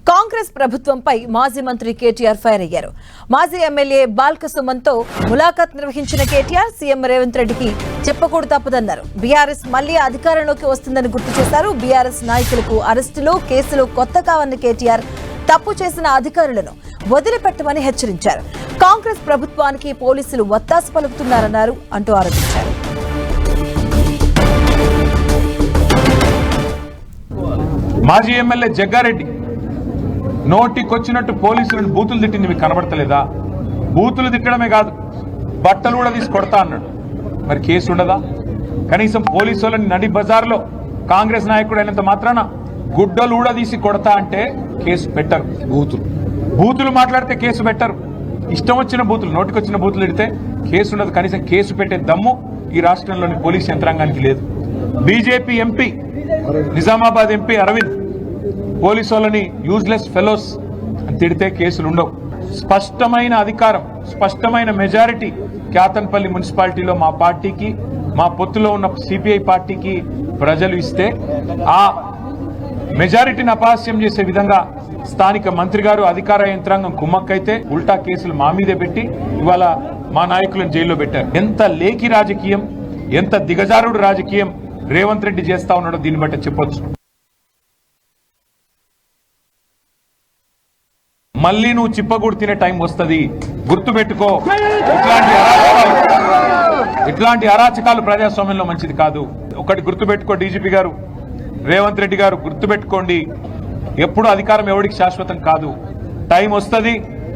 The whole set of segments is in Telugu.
కాంగ్రెస్ ప్రభుత్వంపై మాజీ మంత్రి కేటీఆర్ ఫైర్ అయ్యారు. మాజీ ఎమ్మెల్యే బాల్క సుమన్తో ములాఖాత్ నిర్వహించిన కేటీఆర్ సీఎం రేవంత్ రెడ్డికి చెప్పకూడదు తప్పదన్నారు. బీఆర్ఎస్ మళ్లీ అధికారంలోకి వస్తుందని గుర్తు చేశారు. బీఆర్ఎస్ నాయకులకు అరెస్టులు, కేసులు కొత్త కావన్న కేటీఆర్ తప్పు చేసిన అధికారులను వదిలిపెట్టమని హెచ్చరించారు. కాంగ్రెస్ ప్రభుత్వానికి పోలీసులు వత్తాసు పలుకుతున్నారన్నారు అంటూ ఆరోపించారు. మాజీ ఎమ్మెల్యే జగ్గారెడ్డి నోటికొచ్చినట్టు పోలీసులను బూతులు తిట్టింది మీకు కనబడతలేదా? బూతులు తిట్టడమే కాదు, బట్టలు కూడా తీసి కొడతా అన్నాడు. మరి కేసు ఉండదా? కనీసం పోలీసు వాళ్ళని నడి బజార్లో కాంగ్రెస్ నాయకుడు అయినంత మాత్రాన గుడ్డలు కూడా తీసి కొడతా అంటే కేసు పెట్టరు. బూతులు మాట్లాడితే కేసు పెట్టరు. ఇష్టం వచ్చిన బూతులు, నోటికొచ్చిన బూతులు తిడితే కేసు ఉండదు. కనీసం కేసు పెట్టే దమ్ము ఈ రాష్ట్రంలోని పోలీస్ యంత్రాంగానికి లేదు. BJP MP, Nizamabad MP Arvind police వాళ్ళని యూజ్లెస్ ఫెలోస్ అని తిడితే కేసులు ఉండవు. స్పష్టమైన అధికారం, స్పష్టమైన మెజారిటీ క్యాతన్పల్లి మున్సిపాలిటీలో మా పార్టీకి, మా పొత్తులో ఉన్న సిపిఐ పార్టీకి ప్రజలు ఇస్తే ఆ మెజారిటీని అపహాస్యం చేసే విధంగా స్థానిక మంత్రి గారు, అధికార యంత్రాంగం కుమ్మక్కైతే ఉల్టా కేసులు మా మీదే పెట్టి ఇవాళ మా నాయకులను జైల్లో పెట్టారు. ఎంత లేఖి రాజకీయం, ఎంత దిగజారుడు రాజకీయం రేవంత్ రెడ్డి చేస్తా ఉన్నాడో దీన్ని బట్టి చెప్పొచ్చు. మళ్ళీ నువ్వు చిప్పగూడు తినే టైం వస్తుంది, గుర్తుపెట్టుకో. ఇట్లాంటి అరాచకాలు ప్రజాస్వామ్యంలో మంచిది కాదు. ఒకటి గుర్తుపెట్టుకో డీజీపీ గారు, రేవంత్ రెడ్డి గారు, గుర్తుపెట్టుకోండి. ఎప్పుడు అధికారం ఎవరికి శాశ్వతం కాదు. టైం వస్తుంది,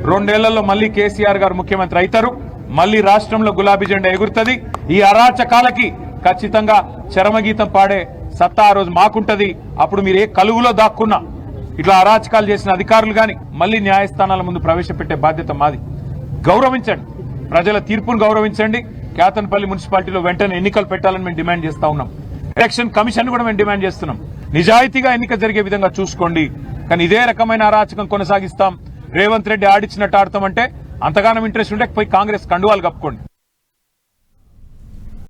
2 ఏళ్లలో మళ్ళీ కేసీఆర్ గారు ముఖ్యమంత్రి అవుతారు. మళ్ళీ రాష్ట్రంలో గులాబీ జెండా ఎగురుతుంది. ఈ అరాచకాలకి ఖచ్చితంగా చరమగీతం పాడే సత్తా ఆ రోజు మాకుంటది. అప్పుడు మీరు ఏ కలుగులో దాక్కున్నా ఇట్లా అరాచకాలు చేసిన అధికారులు కానీ మళ్ళీ న్యాయస్థానాల ముందు ప్రవేశపెట్టే బాధ్యత మాది. గౌరవించండి, ప్రజల తీర్పును గౌరవించండి. క్యాతన్పల్లి మున్సిపాలిటీలో వెంటనే ఎన్నికలు పెట్టాలని మేము డిమాండ్ చేస్తా ఉన్నాం. ఎలక్షన్ కమిషన్ కూడా మేము డిమాండ్ చేస్తున్నాం. నిజాయితీగా ఎన్నిక జరిగే విధంగా చూసుకోండి. కానీ ఇదే రకమైన అరాచకం కొనసాగిస్తాం, రేవంత్ రెడ్డి ఆడిచ్చినట్టు ఆడతామంటే అంతగానం ఇంట్రెస్ట్ ఉంటే పోయి కాంగ్రెస్ కండువాలు కప్పుకోండి.